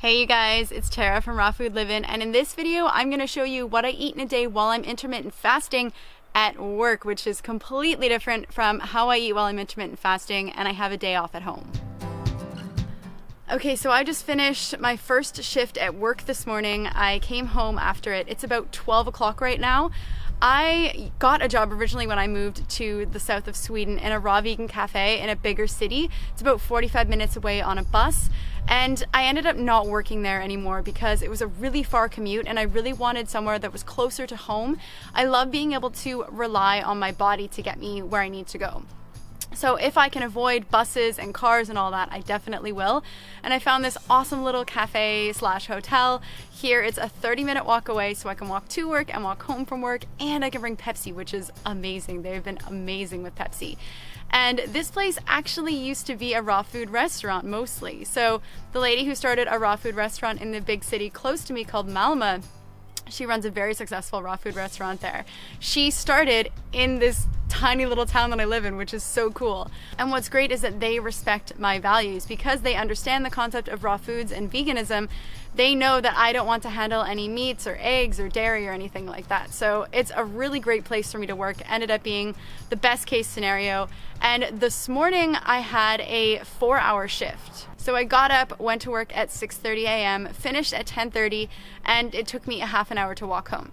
Hey you guys, it's Tara from Raw Food Livin', and in this video I'm going to show you what I eat in a day while I'm intermittent fasting at work, which is completely different from how I eat while I'm intermittent fasting and I have a day off at home. Okay, so I just finished my first shift at work this morning. I came home after it. It's about 12 o'clock right now. I got a job originally when I moved to the south of Sweden in a raw vegan cafe in a bigger city. It's about 45 minutes away on a bus. And I ended up not working there anymore because it was a really far commute and I really wanted somewhere that was closer to home. I love being able to rely on my body to get me where I need to go. So if I can avoid buses and cars and all that, I definitely will. And I found this awesome little cafe slash hotel here. It's a 30-minute walk away, so I can walk to work and walk home from work, and I can bring Pepsi, which is amazing. They've been amazing with Pepsi. And this place actually used to be a raw food restaurant mostly. So the lady who started a raw food restaurant in the big city close to me called Malmö, she runs a very successful raw food restaurant there. She started in this tiny little town that I live in, which is so cool. And what's great is that they respect my values because they understand the concept of raw foods and veganism. They know that I don't want to handle any meats or eggs or dairy or anything like that. So it's a really great place for me to work. It ended up being the best case scenario. And this morning I had a 4-hour shift. So I got up, went to work at 6:30 a.m., finished at 10:30, and it took me a half an hour to walk home.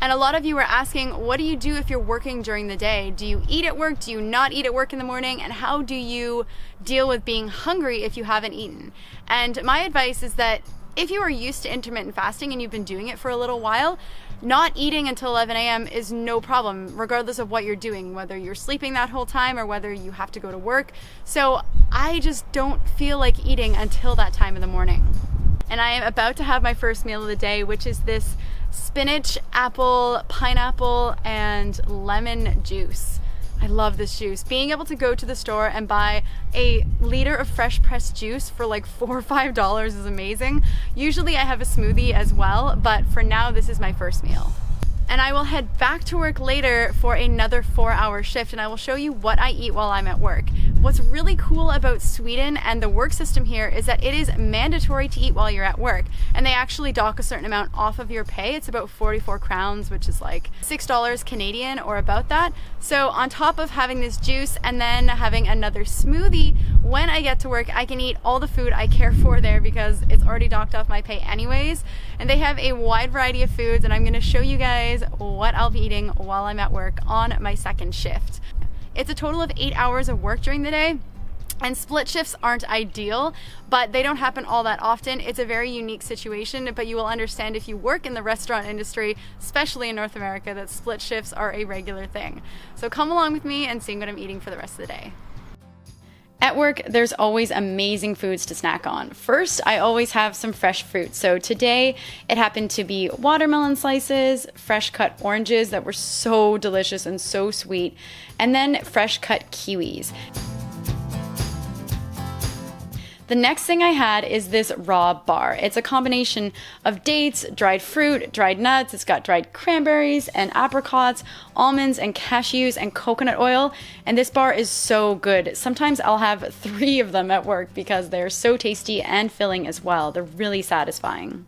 And a lot of you were asking, what do you do if you're working during the day? Do you eat at work? Do you not eat at work in the morning? And how do you deal with being hungry if you haven't eaten? And my advice is that if you are used to intermittent fasting and you've been doing it for a little while, not eating until 11 a.m. is no problem, regardless of what you're doing, whether you're sleeping that whole time or whether you have to go to work. So I just don't feel like eating until that time in the morning. And I am about to have my first meal of the day, which is this spinach, apple, pineapple, and lemon juice. I love this juice. Being able to go to the store and buy a liter of fresh pressed juice for like $4 or $5 is amazing. Usually I have a smoothie as well, but for now this is my first meal. And I will head back to work later for another 4-hour shift, and I will show you what I eat while I'm at work. What's really cool about Sweden and the work system here is that it is mandatory to eat while you're at work, and they actually dock a certain amount off of your pay. It's about 44 crowns, which is like $6 Canadian or about that. So on top of having this juice and then having another smoothie, when I get to work, I can eat all the food I care for there because it's already docked off my pay anyways. And they have a wide variety of foods, and I'm gonna show you guys what I'll be eating while I'm at work on my second shift. It's a total of 8 hours of work during the day, and split shifts aren't ideal, but they don't happen all that often. It's a very unique situation, but you will understand if you work in the restaurant industry, especially in North America, that split shifts are a regular thing. So come along with me and see what I'm eating for the rest of the day. At work, there's always amazing foods to snack on. First, I always have some fresh fruit. So today, it happened to be watermelon slices, fresh cut oranges that were so delicious and so sweet, and then fresh cut kiwis. The next thing I had is this raw bar. It's a combination of dates, dried fruit, dried nuts. It's got dried cranberries and apricots, almonds and cashews and coconut oil. And this bar is so good. Sometimes I'll have 3 of them at work because they're so tasty and filling as well. They're really satisfying.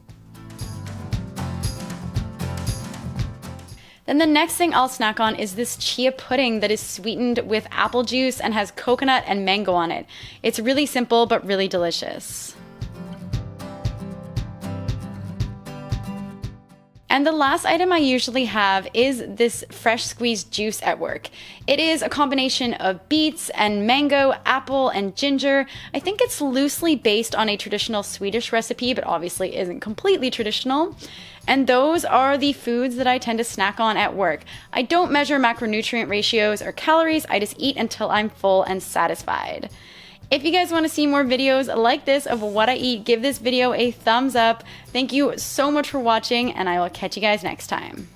Then the next thing I'll snack on is this chia pudding that is sweetened with apple juice and has coconut and mango on it. It's really simple but really delicious. And the last item I usually have is this fresh squeezed juice at work. It is a combination of beets and mango, apple, and ginger. I think it's loosely based on a traditional Swedish recipe, but obviously isn't completely traditional. And those are the foods that I tend to snack on at work. I don't measure macronutrient ratios or calories. I just eat until I'm full and satisfied. If you guys want to see more videos like this of what I eat, give this video a thumbs up. Thank you so much for watching, and I will catch you guys next time.